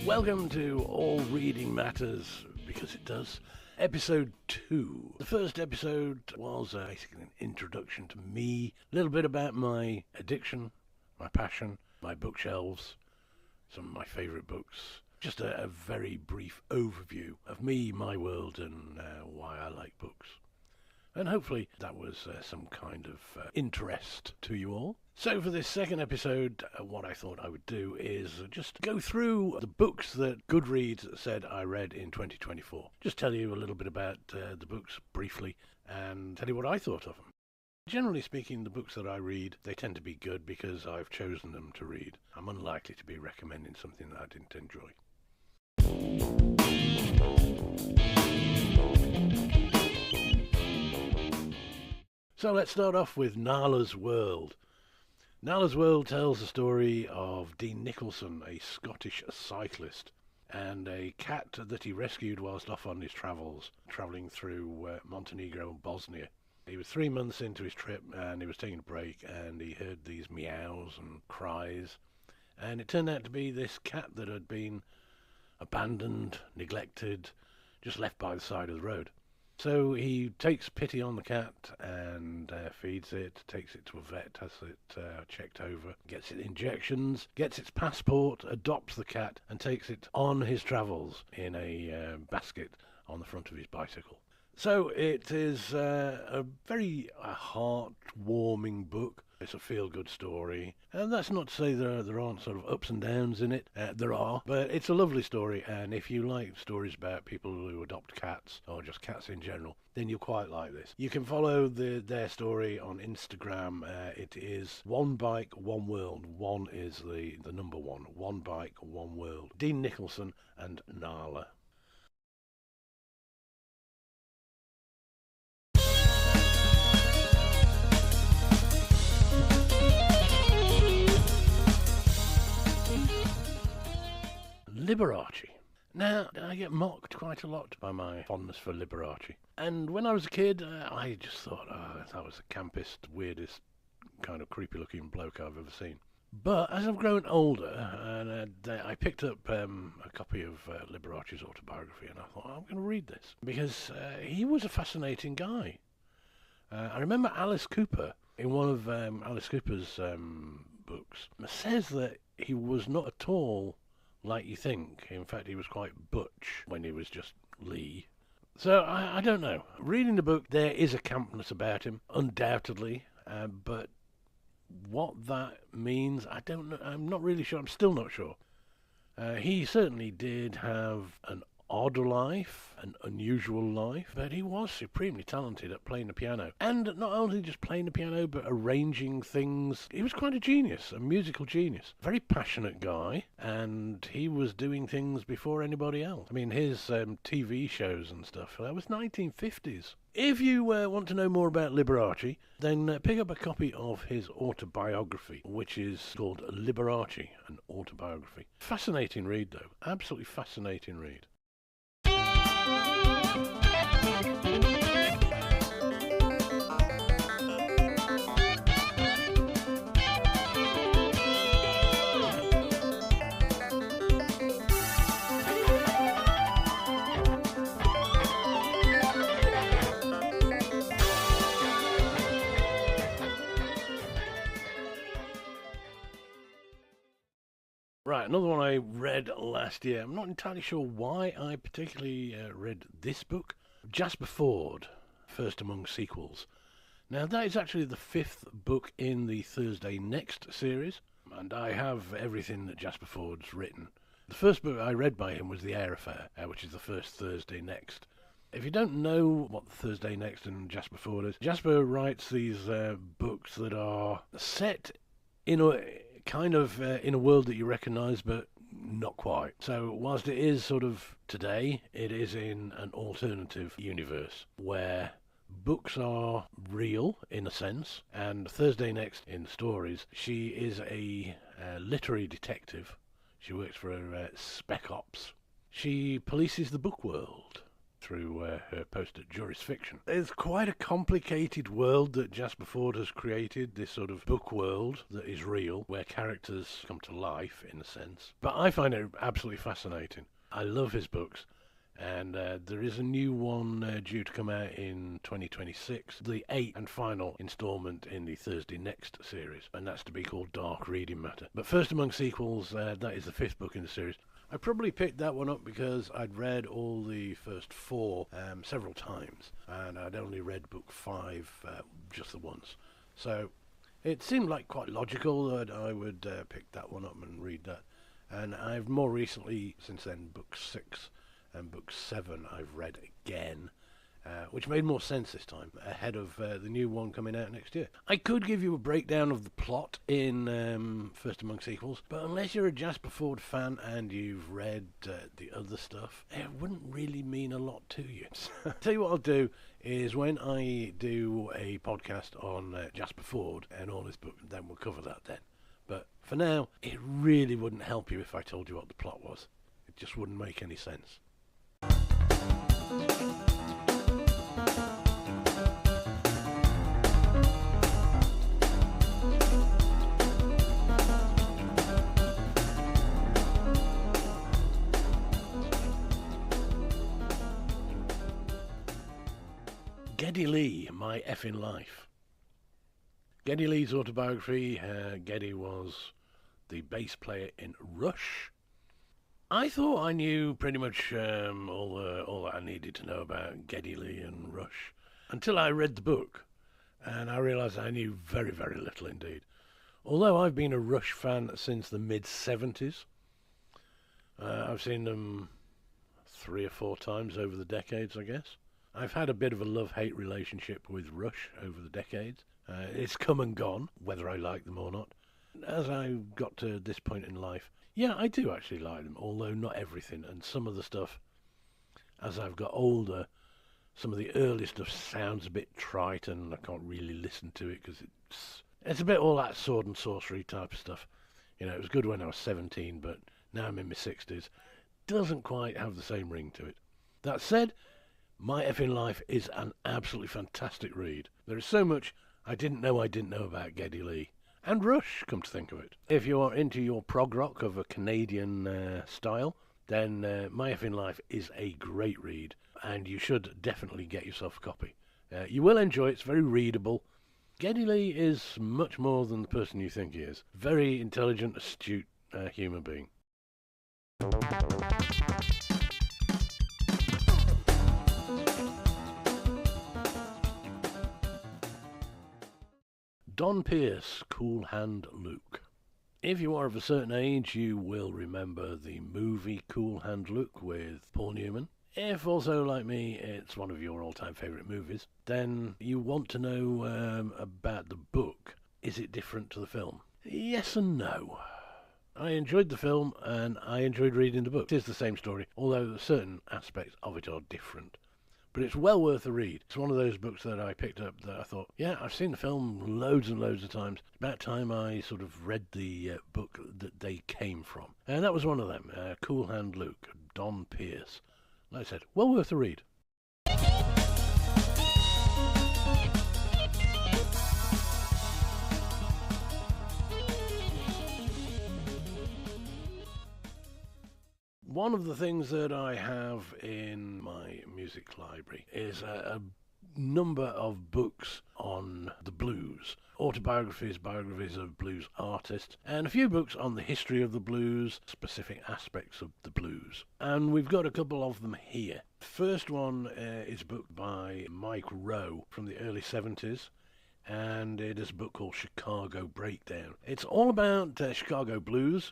Welcome to All Reading Matters, because it does. Episode 2. The first episode was basically an introduction to me, a little bit about my addiction, my passion, my bookshelves, some of my favourite books. Just a very brief overview of me, my world, and why I like books. And hopefully that was some kind of interest to you all. So for this second episode, what I thought I would do is just go through the books that Goodreads said I read in 2024. Just tell you a little bit about the books briefly and tell you what I thought of them. Generally speaking, the books that I read, they tend to be good because I've chosen them to read. I'm unlikely to be recommending something that I didn't enjoy. So let's start off with Nala's World. Nala's World tells the story of Dean Nicholson, a Scottish cyclist, and a cat that he rescued whilst off on his travels, travelling through Montenegro and Bosnia. He was 3 months into his trip and he was taking a break and he heard these meows and cries, and it turned out to be this cat that had been abandoned, neglected, just left by the side of the road. So he takes pity on the cat and feeds it, takes it to a vet, has it checked over, gets it injections, gets its passport, adopts the cat and takes it on his travels in a basket on the front of his bicycle. So it is a very heart-warming book. It's a feel-good story, and that's not to say there aren't sort of ups and downs in it. There are, but it's a lovely story, and if you like stories about people who adopt cats, or just cats in general, then you'll quite like this. You can follow their story on Instagram. It is One Bike, One World. One is the number one. One Bike, One World. Dean Nicholson and Nala. Liberace. Now, I get mocked quite a lot by my fondness for Liberace. And when I was a kid, I just thought, that was the campest, weirdest, kind of creepy-looking bloke I've ever seen. But as I've grown older, and I picked up a copy of Liberace's autobiography, and I thought, I'm going to read this. Because he was a fascinating guy. I remember Alice Cooper, in one of Alice Cooper's books, says that he was not at all like you think. In fact, he was quite butch when he was just Lee. So, I don't know. Reading the book, there is a campness about him, undoubtedly, but what that means, I don't know. I'm not really sure. I'm still not sure. He certainly did have an odd life, an unusual life, but he was supremely talented at playing the piano. And not only just playing the piano, but arranging things. He was quite a genius, a musical genius. Very passionate guy, and he was doing things before anybody else. I mean, his TV shows and stuff, that was 1950s. If you want to know more about Liberace, then pick up a copy of his autobiography, which is called Liberace, an autobiography. Fascinating read, though. Absolutely fascinating read. Right, another one I read last year. I'm not entirely sure why I particularly read this book. Jasper Fforde, First Among Sequels. Now, that is actually the 5th book in the Thursday Next series, and I have everything that Jasper Fforde's written. The first book I read by him was The Air Affair, which is the first Thursday Next. If you don't know what Thursday Next and Jasper Fforde is, Jasper writes these books that are set in a world that you recognise, but not quite. So whilst it is sort of today, it is in an alternative universe where books are real in a sense, and Thursday Next in stories, she is a literary detective. She works for Spec Ops. She polices the book world. through her post at Jurisfiction. It's quite a complicated world that Jasper Fforde has created, this sort of book world that is real, where characters come to life, in a sense. But I find it absolutely fascinating. I love his books. And there is a new one due to come out in 2026, the 8th and final instalment in the Thursday Next series, and that's to be called Dark Reading Matter. But first among sequels, that is the 5th book in the series. I probably picked that one up because I'd read all the first 4 several times, and I'd only read book 5 just the once. So it seemed like quite logical that I would pick that one up and read that. And I've more recently, since then, book 6 and book 7 I've read again, which made more sense this time, ahead of the new one coming out next year. I could give you a breakdown of the plot in First Among Sequels, but unless you're a Jasper Fforde fan and you've read the other stuff, it wouldn't really mean a lot to you. So, tell you what I'll do is when I do a podcast on Jasper Fforde and all his books, then we'll cover that then. But for now, it really wouldn't help you if I told you what the plot was. It just wouldn't make any sense. Geddy Lee, My Effing Life. Geddy Lee's autobiography. Geddy was the bass player in Rush. I thought I knew pretty much all that I needed to know about Geddy Lee and Rush until I read the book, and I realised I knew very, very little indeed. Although I've been a Rush fan since the mid-70s, I've seen them 3 or 4 times over the decades, I guess. I've had a bit of a love-hate relationship with Rush over the decades. It's come and gone, whether I like them or not. As I got to this point in life, yeah, I do actually like them, although not everything. And some of the stuff, as I've got older, some of the early stuff sounds a bit trite, and I can't really listen to it because it's a bit all that sword and sorcery type of stuff. You know, it was good when I was 17, but now I'm in my 60s. Doesn't quite have the same ring to it. That said, My Effing Life is an absolutely fantastic read. There is so much I didn't know about Geddy Lee. And Rush, come to think of it. If you are into your prog rock of a Canadian style, then My Effing Life is a great read, and you should definitely get yourself a copy. You will enjoy it. It's very readable. Geddy Lee is much more than the person you think he is. Very intelligent, astute human being. Don Pierce, Cool Hand Luke. If you are of a certain age, you will remember the movie Cool Hand Luke with Paul Newman. If also, like me, it's one of your all-time favourite movies, then you want to know about the book. Is it different to the film? Yes and no. I enjoyed the film, and I enjoyed reading the book. It is the same story, although certain aspects of it are different. But it's well worth a read. It's one of those books that I picked up that I thought, yeah, I've seen the film loads and loads of times. It's about time I sort of read the book that they came from. And that was one of them, Cool Hand Luke, Don Pierce. Like I said, well worth a read. One of the things that I have in my music library is a number of books on the blues, autobiographies, biographies of blues artists, and a few books on the history of the blues, specific aspects of the blues. And we've got a couple of them here. First one is a book by Mike Rowe from the early 70s, and it is a book called Chicago Breakdown. It's all about Chicago blues.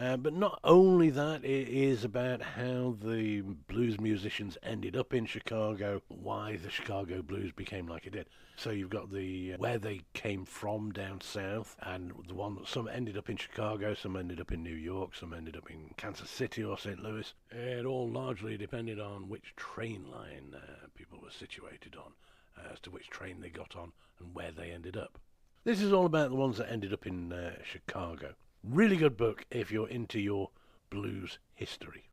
But not only that, it is about how the blues musicians ended up in Chicago, why the Chicago blues became like it did. So you've got the where they came from down south, and the one that some ended up in Chicago, some ended up in New York, some ended up in Kansas City or St. Louis. It all largely depended on which train line people were situated on, as to which train they got on and where they ended up. This is all about the ones that ended up in Chicago. Really good book if you're into your blues history.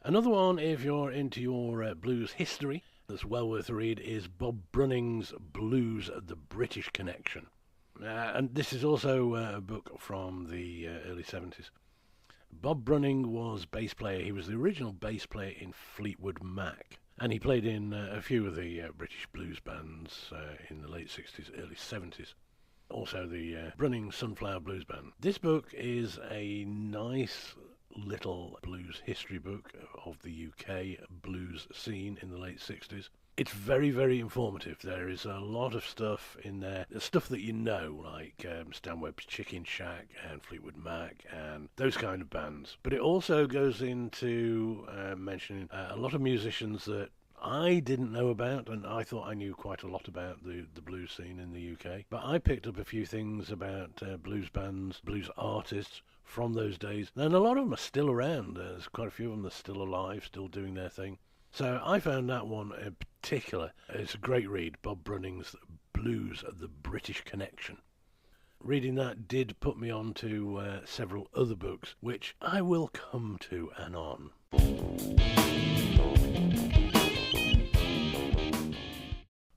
Another one, if you're into your blues history, that's well worth a read, is Bob Brunning's Blues, The British Connection. And this is also a book from the early 70s. Bob Brunning was bass player. He was the original bass player in Fleetwood Mac. And he played in a few of the British blues bands in the late 60s, early 70s. Also the Brunning Sunflower Blues Band. This book is a nice little blues history book of the UK blues scene in the late 60s. It's very, very informative. There is a lot of stuff in there, stuff that you know, like Stan Webb's Chicken Shack and Fleetwood Mac and those kind of bands. But it also goes into mentioning a lot of musicians that I didn't know about, and I thought I knew quite a lot about the blues scene in the UK. But I picked up a few things about blues bands, blues artists from those days, and a lot of them are still around. There's quite a few of them that are still alive, still doing their thing. So I found that one in particular. It's a great read, Bob Brunning's Blues, The British Connection. Reading that did put me on to several other books, which I will come to anon.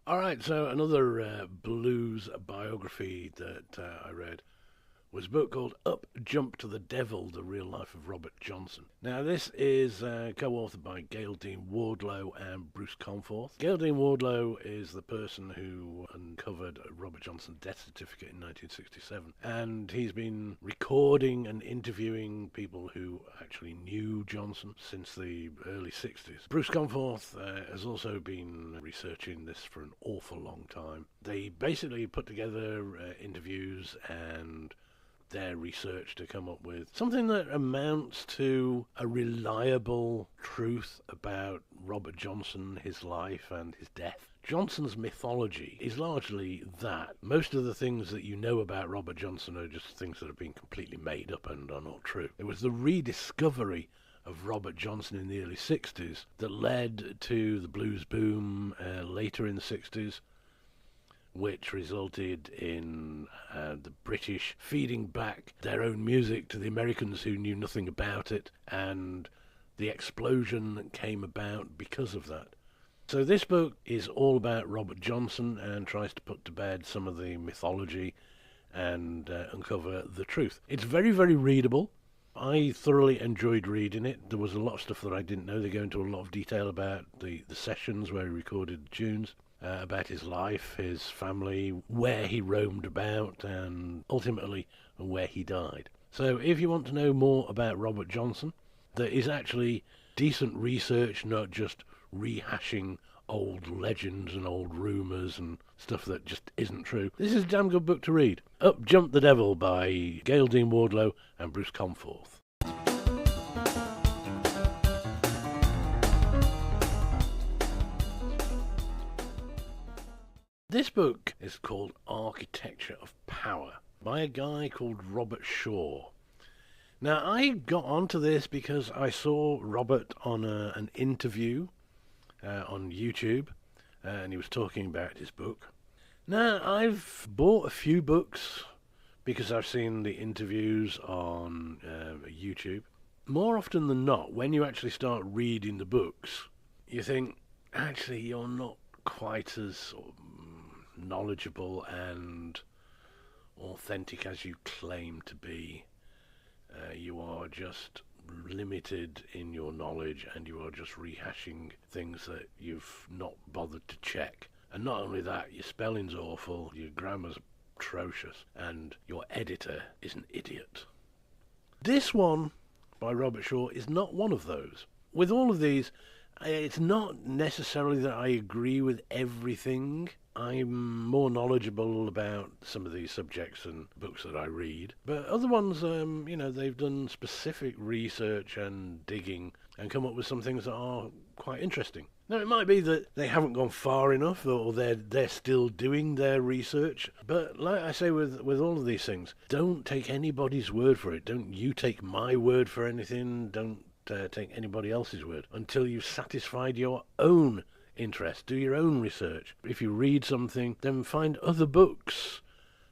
Alright, so another blues biography that I read was a book called Up, Jump to the Devil, The Real Life of Robert Johnson. Now, this is co-authored by Gail Dean Wardlow and Bruce Comforth. Gail Dean Wardlow is the person who uncovered Robert Johnson's death certificate in 1967, and he's been recording and interviewing people who actually knew Johnson since the early 60s. Bruce Comforth has also been researching this for an awful long time. They basically put together interviews and their research to come up with something that amounts to a reliable truth about Robert Johnson, his life and his death. Johnson's mythology is largely that. Most of the things that you know about Robert Johnson are just things that have been completely made up and are not true. It was the rediscovery of Robert Johnson in the early 60s that led to the blues boom later in the 60s, which resulted in the British feeding back their own music to the Americans who knew nothing about it, and the explosion that came about because of that. So this book is all about Robert Johnson and tries to put to bed some of the mythology and uncover the truth. It's very, very readable. I thoroughly enjoyed reading it. There was a lot of stuff that I didn't know. They go into a lot of detail about the sessions where he recorded the tunes. About his life, his family, where he roamed about, and ultimately where he died. So if you want to know more about Robert Johnson, there is actually decent research, not just rehashing old legends and old rumours and stuff that just isn't true. This is a damn good book to read. Up Jump the Devil by Gail Dean Wardlow and Bruce Comforth. This book is called Architecture of Power by a guy called Robert Shaw. Now, I got onto this because I saw Robert on an interview on YouTube, and he was talking about his book. Now, I've bought a few books because I've seen the interviews on YouTube. More often than not, when you actually start reading the books, you think, actually, you're not quite as sort of knowledgeable and authentic as you claim to be. You are just limited in your knowledge, and you are just rehashing things that you've not bothered to check. And not only that, your spelling's awful, your grammar's atrocious, and your editor is an idiot. This one by Robert Shaw is not one of those. With all of these, it's not necessarily that I agree with everything. I'm more knowledgeable about some of these subjects and books that I read. But other ones, they've done specific research and digging and come up with some things that are quite interesting. Now, it might be that they haven't gone far enough, or they're still doing their research. But like I say with all of these things, don't take anybody's word for it. Don't you take my word for anything. Don't take anybody else's word until you've satisfied your own interest. Do your own research. If you read something, then find other books,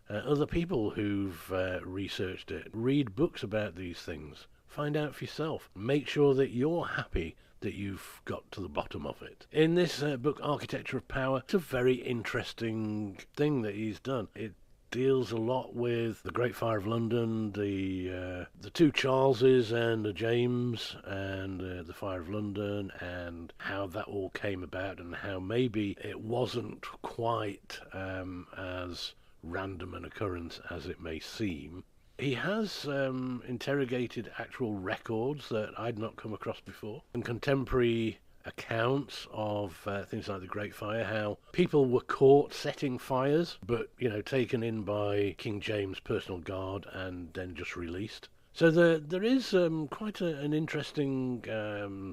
other people who've researched it. Read books about these things. find out for yourself. Make sure that you're happy that you've got to the bottom of it. In this book, Architecture of Power, it's a very interesting thing that he's done. It deals a lot with the Great Fire of London, the two Charleses and the James, and the Fire of London, and how that all came about, and how maybe it wasn't quite as random an occurrence as it may seem. He has interrogated actual records that I'd not come across before, and contemporary accounts of things like the Great Fire, how people were caught setting fires, but, taken in by King James' personal guard and then just released. So there is quite an interesting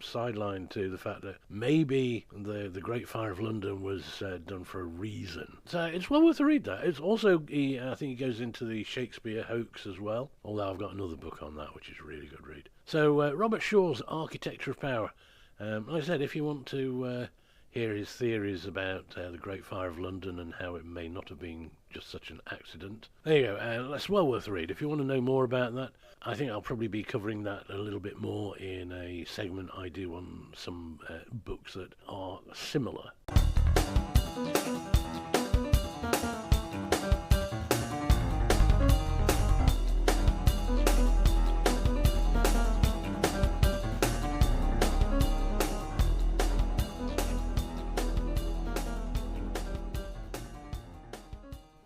sideline to the fact that maybe the Great Fire of London was done for a reason. So it's well worth a read, that. It's also, I think he goes into the Shakespeare hoax as well, although I've got another book on that, which is a really good read. So Robert Shaw's Architecture of Power. Like I said, if you want to hear his theories about the Great Fire of London and how it may not have been just such an accident, there you go. That's well worth a read. If you want to know more about that, I think I'll probably be covering that a little bit more in a segment I do on some books that are similar.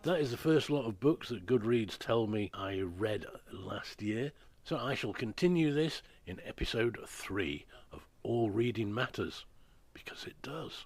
That is the first lot of books that Goodreads tell me I read last year. So I shall continue this in episode 3 of All Reading Matters, because it does.